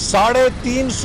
350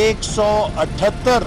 178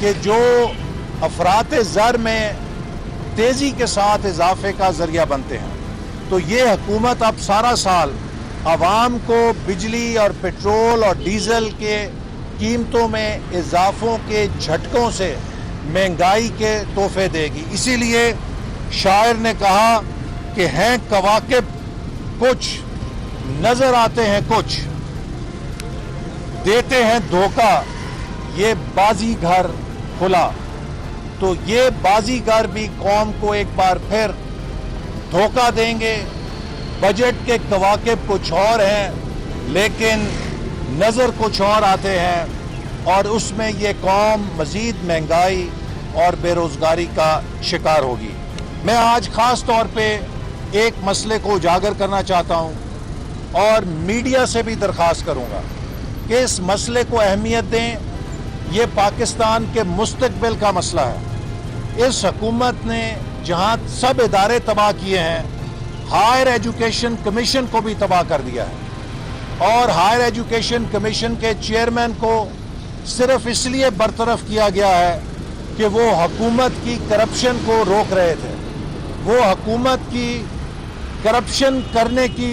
کہ جو افراط زر میں تیزی کے ساتھ اضافے کا ذریعہ بنتے ہیں، تو یہ حکومت اب سارا سال عوام کو بجلی اور پیٹرول اور ڈیزل کے قیمتوں میں اضافوں کے جھٹکوں سے مہنگائی کے تحفے دے گی۔ اسی لیے شاعر نے کہا کہ ہیں کواکب کچھ، نظر آتے ہیں کچھ، دیتے ہیں دھوکہ، یہ بازی گھر کھلا۔ تو یہ بازی گھر بھی قوم کو ایک بار پھر دھوکہ دیں گے۔ بجٹ کے کواکب کچھ اور ہیں لیکن نظر کچھ اور آتے ہیں، اور اس میں یہ قوم مزید مہنگائی اور بے روزگاری کا شکار ہوگی۔ میں آج خاص طور پہ ایک مسئلے کو اجاگر کرنا چاہتا ہوں اور میڈیا سے بھی درخواست کروں گا کہ اس مسئلے کو اہمیت دیں۔ یہ پاکستان کے مستقبل کا مسئلہ ہے۔ اس حکومت نے جہاں سب ادارے تباہ کیے ہیں، ہائر ایجوکیشن کمیشن کو بھی تباہ کر دیا ہے، اور ہائر ایجوکیشن کمیشن کے چیئرمین کو صرف اس لیے برطرف کیا گیا ہے کہ وہ حکومت کی کرپشن کو روک رہے تھے، وہ حکومت کی کرپشن کرنے کی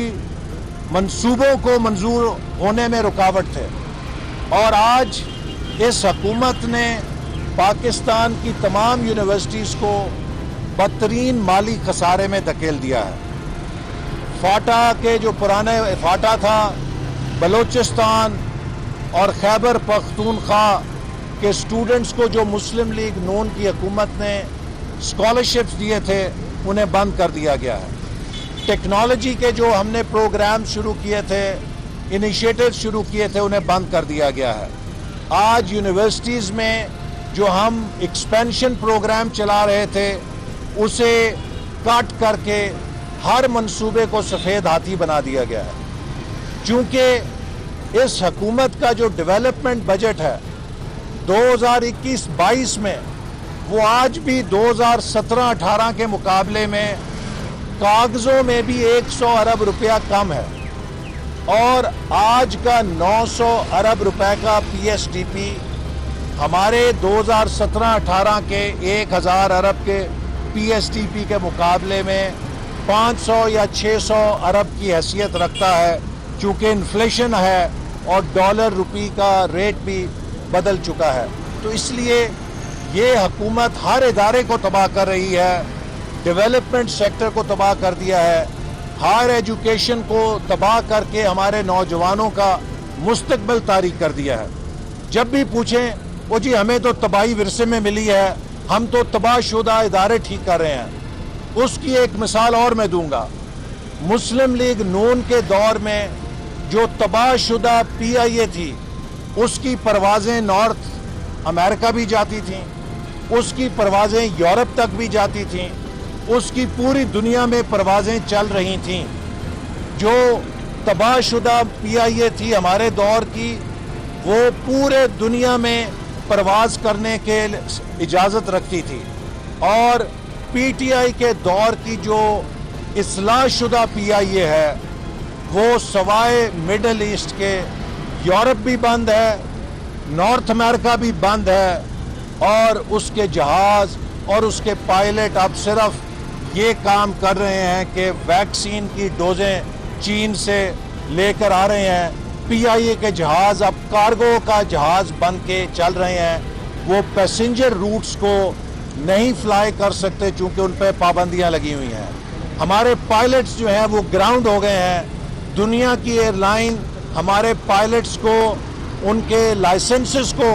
منصوبوں کو منظور ہونے میں رکاوٹ تھے۔ اور آج اس حکومت نے پاکستان کی تمام یونیورسٹیز کو بدترین مالی خسارے میں دھکیل دیا ہے۔ فاٹا کے جو پرانے فاٹا تھا، بلوچستان اور خیبر پختونخوا کے اسٹوڈنٹس کو جو مسلم لیگ نون کی حکومت نے اسکالرشپس دیے تھے، انہیں بند کر دیا گیا ہے۔ ٹیکنالوجی کے جو ہم نے پروگرام شروع کیے تھے، انیشیٹو شروع کیے تھے، انہیں بند کر دیا گیا ہے۔ آج یونیورسٹیز میں جو ہم ایکسپینشن پروگرام چلا رہے تھے، اسے کٹ کر کے ہر منصوبے کو سفید ہاتھی بنا دیا گیا ہے۔ چونکہ اس حکومت کا جو ڈیولپمنٹ بجٹ ہے 2021-22 میں، وہ آج بھی 2017-18 کے مقابلے میں کاغذوں میں بھی 100 ارب روپیہ کم ہے، اور آج کا 900 ارب روپے کا پی ایس ٹی پی ہمارے 2017-18 کے 1000 ارب کے پی ایس ٹی پی کے مقابلے میں 500 یا 600 ارب کی حیثیت رکھتا ہے، چونکہ انفلیشن ہے اور ڈالر روپی کا ریٹ بھی بدل چکا ہے۔ تو اس لیے یہ حکومت ہر ادارے کو تباہ کر رہی ہے، ڈیولپمنٹ سیکٹر کو تباہ کر دیا ہے، ہائر ایجوکیشن کو تباہ کر کے ہمارے نوجوانوں کا مستقبل تاریک کر دیا ہے۔ جب بھی پوچھیں، وہ جی ہمیں تو تباہی ورثے میں ملی ہے، ہم تو تباہ شدہ ادارے ٹھیک کر رہے ہیں۔ اس کی ایک مثال اور میں دوں گا۔ مسلم لیگ نون کے دور میں جو تباہ شدہ پی آئی اے تھی، اس کی پروازیں نارتھ امریکہ بھی جاتی تھیں، اس کی پروازیں یورپ تک بھی جاتی تھیں، اس کی پوری دنیا میں پروازیں چل رہی تھیں۔ جو تباہ شدہ پی آئی اے تھی ہمارے دور کی، وہ پورے دنیا میں پرواز کرنے کے اجازت رکھتی تھی، اور پی ٹی آئی کے دور کی جو اصلاح شدہ پی آئی اے ہے، وہ سوائے مڈل ایسٹ کے یورپ بھی بند ہے، نارتھ امریکہ بھی بند ہے، اور اس کے جہاز اور اس کے پائلٹ اب صرف یہ کام کر رہے ہیں کہ ویکسین کی ڈوزیں چین سے لے کر آ رہے ہیں۔ پی آئی اے کے جہاز اب کارگو کا جہاز بن کے چل رہے ہیں، وہ پیسنجر روٹس کو نہیں فلائی کر سکتے چونکہ ان پہ پابندیاں لگی ہوئی ہیں۔ ہمارے پائلٹس جو ہیں وہ گراؤنڈ ہو گئے ہیں۔ دنیا کی ایئر لائن ہمارے پائلٹس کو ان کے لائسنسز کو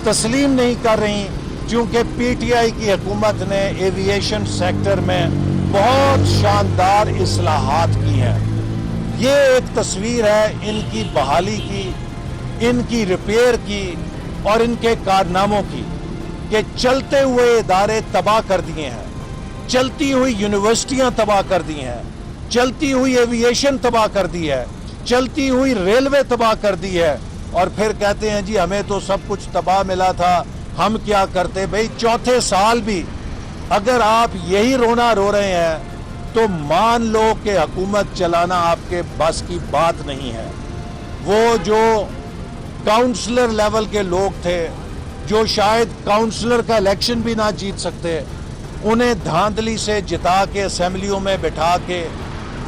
تسلیم نہیں کر رہی، چونکہ پی ٹی آئی کی حکومت نے ایویشن سیکٹر میں بہت شاندار اصلاحات کی ہیں۔ یہ ایک تصویر ہے ان کی بحالی کی، ان کی ریپیئر کی اور ان کے کارناموں کی، کہ چلتے ہوئے ادارے تباہ کر دیے ہیں، چلتی ہوئی یونیورسٹیاں تباہ کر دی ہیں، چلتی ہوئی ایویشن تباہ کر دی ہے، چلتی ہوئی ریلوے تباہ کر دی ہے، اور پھر کہتے ہیں جی ہمیں تو سب کچھ تباہ ملا تھا، ہم کیا کرتے۔ بھئی چوتھے سال بھی اگر آپ یہی رونا رو رہے ہیں تو مان لو کہ حکومت چلانا آپ کے بس کی بات نہیں ہے۔ وہ جو کاؤنسلر لیول کے لوگ تھے، جو شاید کاؤنسلر کا الیکشن بھی نہ جیت سکتے، انہیں دھاندلی سے جتا کے اسمبلیوں میں بٹھا کے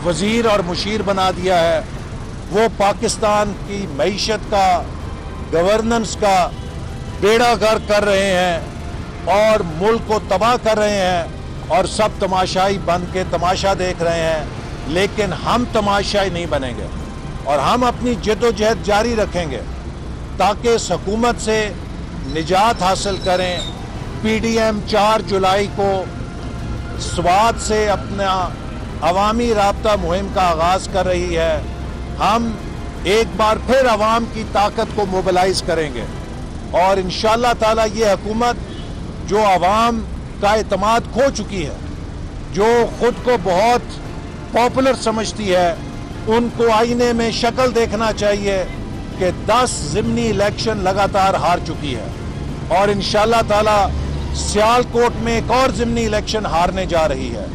وزیر اور مشیر بنا دیا ہے. وہ پاکستان کی معیشت کا، گورننس کا بیڑا غرق کر رہے ہیں اور ملک کو تباہ کر رہے ہیں، اور سب تماشائی بن کے تماشا دیکھ رہے ہیں. لیکن ہم تماشائی نہیں بنیں گے اور ہم اپنی جد و جہد جاری رکھیں گے تاکہ اس حکومت سے نجات حاصل کریں. پی ڈی ایم 4 جولائی کو سوات سے اپنا عوامی رابطہ مہم کا آغاز کر رہی ہے. ہم ایک بار پھر عوام کی طاقت کو موبلائز کریں گے اور انشاءاللہ تعالی یہ حکومت جو عوام کا اعتماد کھو چکی ہے، جو خود کو بہت پاپولر سمجھتی ہے، ان کو آئینے میں شکل دیکھنا چاہیے کہ 10 ضمنی الیکشن لگاتار ہار چکی ہے اور انشاءاللہ تعالی سیالکوٹ میں ایک اور ضمنی الیکشن ہارنے جا رہی ہے.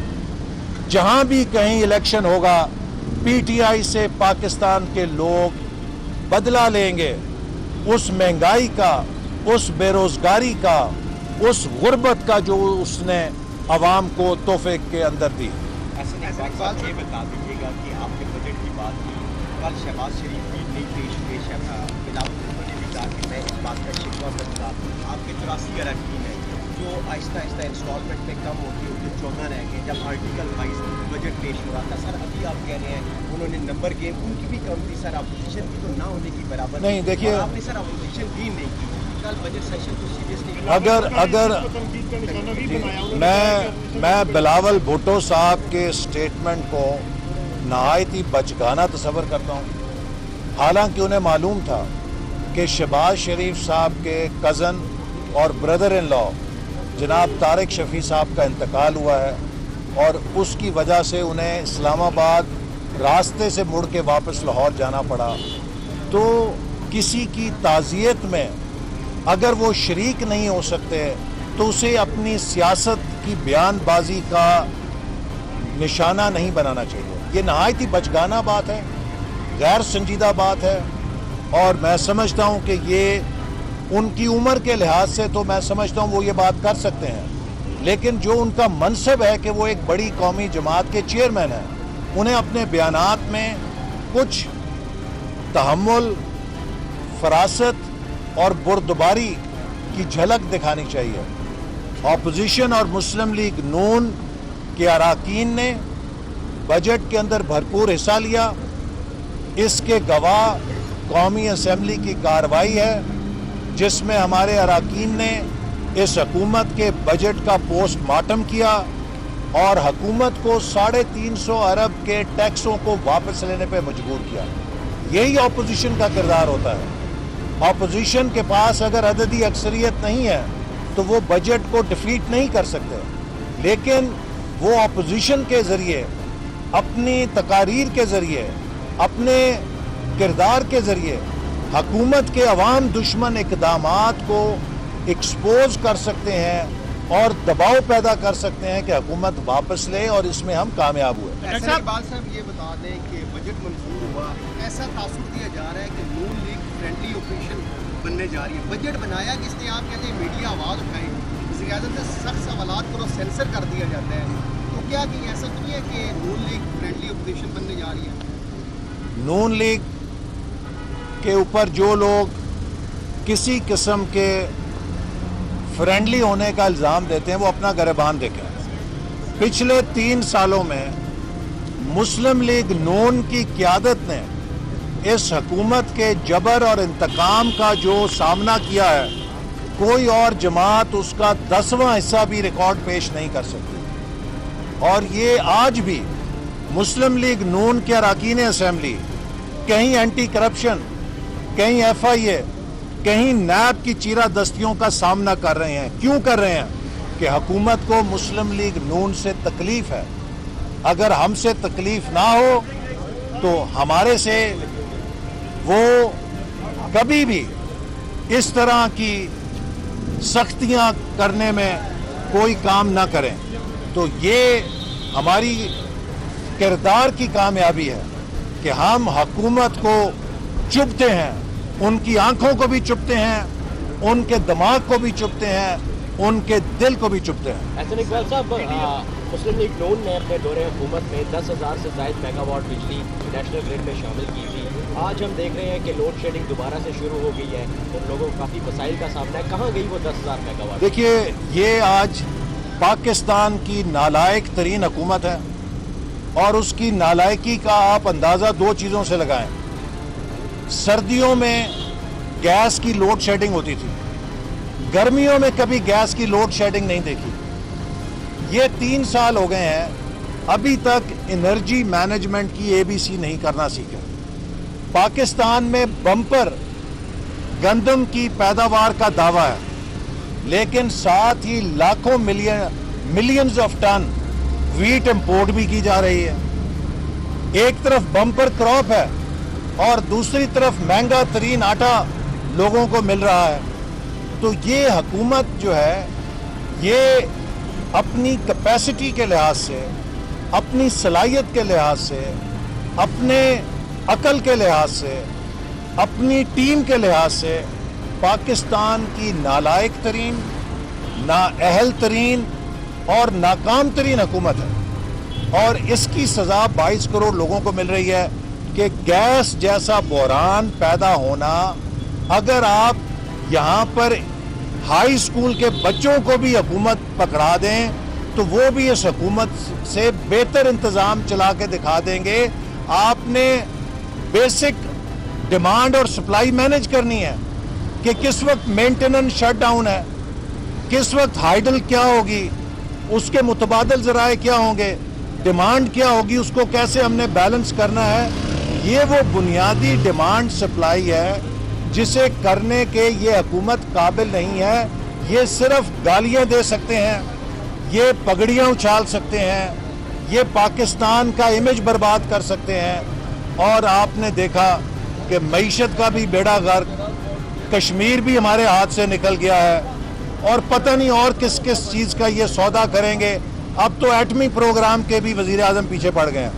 جہاں بھی کہیں الیکشن ہوگا پی ٹی آئی سے پاکستان کے لوگ بدلہ لیں گے اس مہنگائی کا، اس بے روزگاری کا، اس غربت کا جو اس نے عوام کو تحفے کے اندر دی. صاحب یہ بتا دیجیے گا کہ آپ نے بجٹ کی بات کی، کل شہباز شریف بھی نئی پیش ہے، بلاول بھٹو نے بھی کہا کہ میں اس بات کا شکوہ کروں گا آپ کے 84 اراکین ہیں جو آہستہ آہستہ انسٹالمنٹ میں کم ہوتی ہوتی 14 رہ گئے. جب آرٹیکل وائز بجٹ پیش ہو رہا تھا سر، ابھی آپ کہہ رہے ہیں انہوں نے نمبر گیم، ان کی بھی کم تھی سر، اپوزیشن کی تو نہ ہونے کی برابر نہیں. دیکھیے آپ نے سر اپوزیشن بھی نہیں کی، کل بجٹ سیشن کو سیریسلی اگر میں بلاول بھٹو صاحب کے سٹیٹمنٹ کو نہایت ہی بچگانہ تصور کرتا ہوں، حالانکہ انہیں معلوم تھا کہ شہباز شریف صاحب کے کزن اور بردر ان لا جناب طارق شفیع صاحب کا انتقال ہوا ہے اور اس کی وجہ سے انہیں اسلام آباد راستے سے مڑ کے واپس لاہور جانا پڑا. تو کسی کی تعزیت میں اگر وہ شریک نہیں ہو سکتے تو اسے اپنی سیاست کی بیان بازی کا نشانہ نہیں بنانا چاہیے. یہ نہایت ہی بچگانہ بات ہے، غیر سنجیدہ بات ہے، اور میں سمجھتا ہوں کہ یہ ان کی عمر کے لحاظ سے تو میں سمجھتا ہوں وہ یہ بات کر سکتے ہیں، لیکن جو ان کا منصب ہے کہ وہ ایک بڑی قومی جماعت کے چیئرمین ہیں، انہیں اپنے بیانات میں کچھ تحمل، فراست اور بردباری کی جھلک دکھانی چاہیے. اپوزیشن اور مسلم لیگ نون کے اراکین نے بجٹ کے اندر بھرپور حصہ لیا. اس کے گواہ قومی اسمبلی کی کارروائی ہے جس میں ہمارے اراکین نے اس حکومت کے بجٹ کا پوسٹ مارٹم کیا اور حکومت کو 350 ارب کے ٹیکسوں کو واپس لینے پہ مجبور کیا. یہی اپوزیشن کا کردار ہوتا ہے. اپوزیشن کے پاس اگر عددی اکثریت نہیں ہے تو وہ بجٹ کو ڈیفیٹ نہیں کر سکتے، لیکن وہ اپوزیشن کے ذریعے، اپنی تقاریر کے ذریعے، اپنے کردار کے ذریعے حکومت کے عوام دشمن اقدامات کو ایکسپوز کر سکتے ہیں اور دباؤ پیدا کر سکتے ہیں کہ حکومت واپس لے، اور اس میں ہم کامیاب ہوئے. اقبال صاحب یہ بتا دیں کہ بجٹ منظور ہوا، ایسا تاثر دیا جا رہا ہے کہ نون لیگ فرینڈلی اوپریشن بننے جا رہی ہے. بجٹ بنایا کس نے؟ آپ کہتے ہیں میڈیا آواز اٹھائے، وزیر اعظم سے سخت سوالات کو سینسر کر دیا جاتا ہے، تو کیا کہ ایسا نہیں ہے کہ نون لیگ فرینڈلی اوپریشن بننے جا رہی ہے؟ نون لیگ کے اوپر جو لوگ کسی قسم کے فرینڈلی ہونے کا الزام دیتے ہیں وہ اپنا گریبان دیکھیں. پچھلے 3 سالوں میں مسلم لیگ نون کی قیادت نے اس حکومت کے جبر اور انتقام کا جو سامنا کیا ہے، کوئی اور جماعت اس کا 10واں حصہ بھی ریکارڈ پیش نہیں کر سکتی. اور یہ آج بھی مسلم لیگ نون کے اراکین اسمبلی کہیں اینٹی کرپشن، کہیں ایف آئی اے، کہیں نیب کی چیرہ دستیوں کا سامنا کر رہے ہیں. کیوں کر رہے ہیں؟ کہ حکومت کو مسلم لیگ نون سے تکلیف ہے. اگر ہم سے تکلیف نہ ہو تو ہمارے سے وہ کبھی بھی اس طرح کی سختیاں کرنے میں کوئی کام نہ کریں. تو یہ ہماری کردار کی کامیابی ہے کہ ہم حکومت کو چبھتے ہیں، ان کی آنکھوں کو بھی چبھتے ہیں ان کے دماغ کو بھی چبھتے ہیں, ان کے دل کو بھی چبھتے ہیں. احسن اقبال صاحب, مسلم لیگ نون نے اپنے دور حکومت میں 10,000 سے زائد میگا واٹ بجلی نیشنل گرڈ میں شامل کی تھی. آج ہم دیکھ رہے ہیں کہ لوڈ شیڈنگ دوبارہ سے شروع ہو گئی ہے, ان لوگوں کو کافی مسائل کا سامنا ہے. کہاں گئی وہ 10,000 میگا واٹ؟ دیکھیے, یہ آج پاکستان کی نالائق ترین حکومت ہے, اور اس کی نالائقی کا آپ اندازہ دو چیزوں سے لگائیں. سردیوں میں گیس کی لوڈ شیڈنگ ہوتی تھی, گرمیوں میں کبھی گیس کی لوڈ شیڈنگ نہیں دیکھی. یہ 3 سال ہو گئے ہیں, ابھی تک انرجی مینجمنٹ کی ABC نہیں کرنا سیکھا. پاکستان میں بمپر گندم کی پیداوار کا دعویٰ ہے, لیکن ساتھ ہی لاکھوں millions of ton wheat import بھی کی جا رہی ہے. ایک طرف بمپر کراپ ہے اور دوسری طرف مہنگا ترین آٹا لوگوں کو مل رہا ہے. تو یہ حکومت جو ہے, یہ اپنی کیپیسٹی کے لحاظ سے, اپنی صلاحیت کے لحاظ سے, اپنے عقل کے لحاظ سے, اپنی ٹیم کے لحاظ سے پاکستان کی نالائق ترین, نااہل ترین اور ناکام ترین حکومت ہے. اور اس کی سزا 22 کروڑ لوگوں کو مل رہی ہے کہ گیس جیسا بحران پیدا ہونا, اگر آپ یہاں پر ہائی اسکول کے بچوں کو بھی حکومت پکڑا دیں تو وہ بھی اس حکومت سے بہتر انتظام چلا کے دکھا دیں گے. آپ نے بیسک ڈیمانڈ اور سپلائی مینج کرنی ہے کہ کس وقت مینٹیننس شٹ ڈاؤن ہے, کس وقت ہائیڈل کیا ہوگی, اس کے متبادل ذرائع کیا ہوں گے, ڈیمانڈ کیا ہوگی, اس کو کیسے ہم نے بیلنس کرنا ہے. یہ وہ بنیادی ڈیمانڈ سپلائی ہے جسے کرنے کے یہ حکومت قابل نہیں ہے. یہ صرف گالیاں دے سکتے ہیں, یہ پگڑیاں اچھال سکتے ہیں, یہ پاکستان کا امیج برباد کر سکتے ہیں. اور آپ نے دیکھا کہ معیشت کا بھی بیڑا غرق, کشمیر بھی ہمارے ہاتھ سے نکل گیا ہے, اور پتہ نہیں اور کس کس چیز کا یہ سودا کریں گے. اب تو ایٹمی پروگرام کے بھی وزیر اعظم پیچھے پڑ گئے ہیں.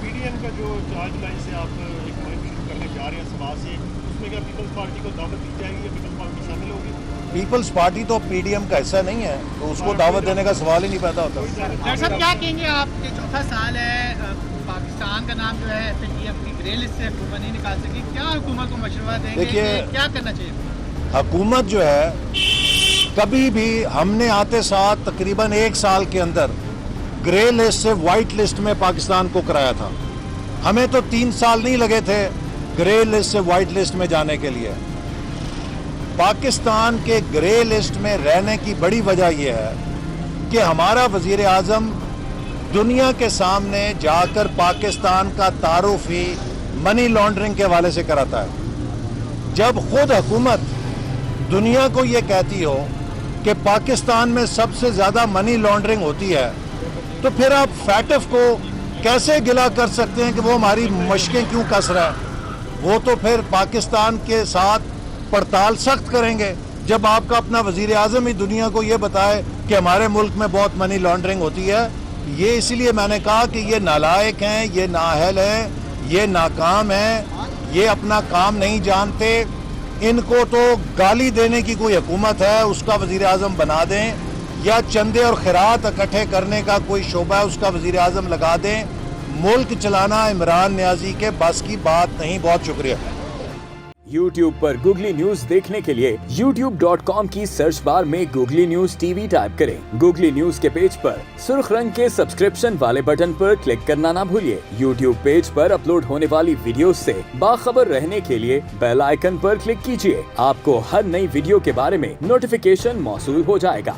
PDM کا جو 4 جولائی سے آپ ایک مہم شروع کرنے جا رہے ہیں سبا سے, اس میں کیا پیپلز پارٹی کو دعوت دی جائے گی یا پیپلز پارٹی شامل ہوگی؟ پیپلز پارٹی تو PDM کا حصہ نہیں ہے, تو اس کو دعوت دینے کا سوال ہی نہیں پیدا ہوتا. ڈاکٹر صاحب کیا کہیں گے, آپ کے چوتھا سال ہے, پاکستان کا نام جو ہے PDM کی گرے لسٹ سے حکومت نہیں نکال سکی, کیا حکومت کو مشورہ دیں گے کہ کیا کرنا چاہیے؟ حکومت جو ہے, کبھی بھی ہم نے آتے ساتھ تقریباً 1 سال کے اندر گرے لسٹ سے وائٹ لسٹ میں پاکستان کو کرایا تھا. ہمیں تو 3 سال نہیں لگے تھے گرے لسٹ سے وائٹ لسٹ میں جانے کے لیے. پاکستان کے گرے لسٹ میں رہنے کی بڑی وجہ یہ ہے کہ ہمارا وزیر اعظم دنیا کے سامنے جا کر پاکستان کا تعارف ہی منی لانڈرنگ کے حوالے سے کراتا ہے. جب خود حکومت دنیا کو یہ کہتی ہو کہ پاکستان میں سب سے زیادہ منی لانڈرنگ ہوتی ہے, تو پھر آپ فیٹف کو کیسے گلا کر سکتے ہیں کہ وہ ہماری مشقیں کیوں کس رہا ہے؟ وہ تو پھر پاکستان کے ساتھ پڑتال سخت کریں گے جب آپ کا اپنا وزیر اعظم ہی دنیا کو یہ بتائے کہ ہمارے ملک میں بہت منی لانڈرنگ ہوتی ہے. یہ اس لیے میں نے کہا کہ یہ نالائق ہیں, یہ نااہل ہیں, یہ ناکام ہیں, یہ اپنا کام نہیں جانتے. ان کو تو گالی دینے کی کوئی حکومت ہے, اس کا وزیر اعظم بنا دیں, یا چندے اور خیرات اکٹھے کرنے کا کوئی شعبہ ہے, اس کا وزیر اعظم لگا دیں. ملک چلانا عمران نیازی کے بس کی بات نہیں. بہت شکریہ. YouTube پر گوگلی نیوز دیکھنے کے لیے youtube.com کی سرچ بار میں گوگلی نیوز TV ٹائپ کریں. گوگلی نیوز کے پیج پر سرخ رنگ کے سبسکرپشن والے بٹن پر کلک کرنا نہ بھولیے. YouTube پیج پر اپلوڈ ہونے والی ویڈیوز سے باخبر رہنے کے لیے بیل آئیکن پر کلک کیجیے. آپ کو ہر نئی ویڈیو کے بارے میں نوٹیفیکیشن موصول ہو جائے گا.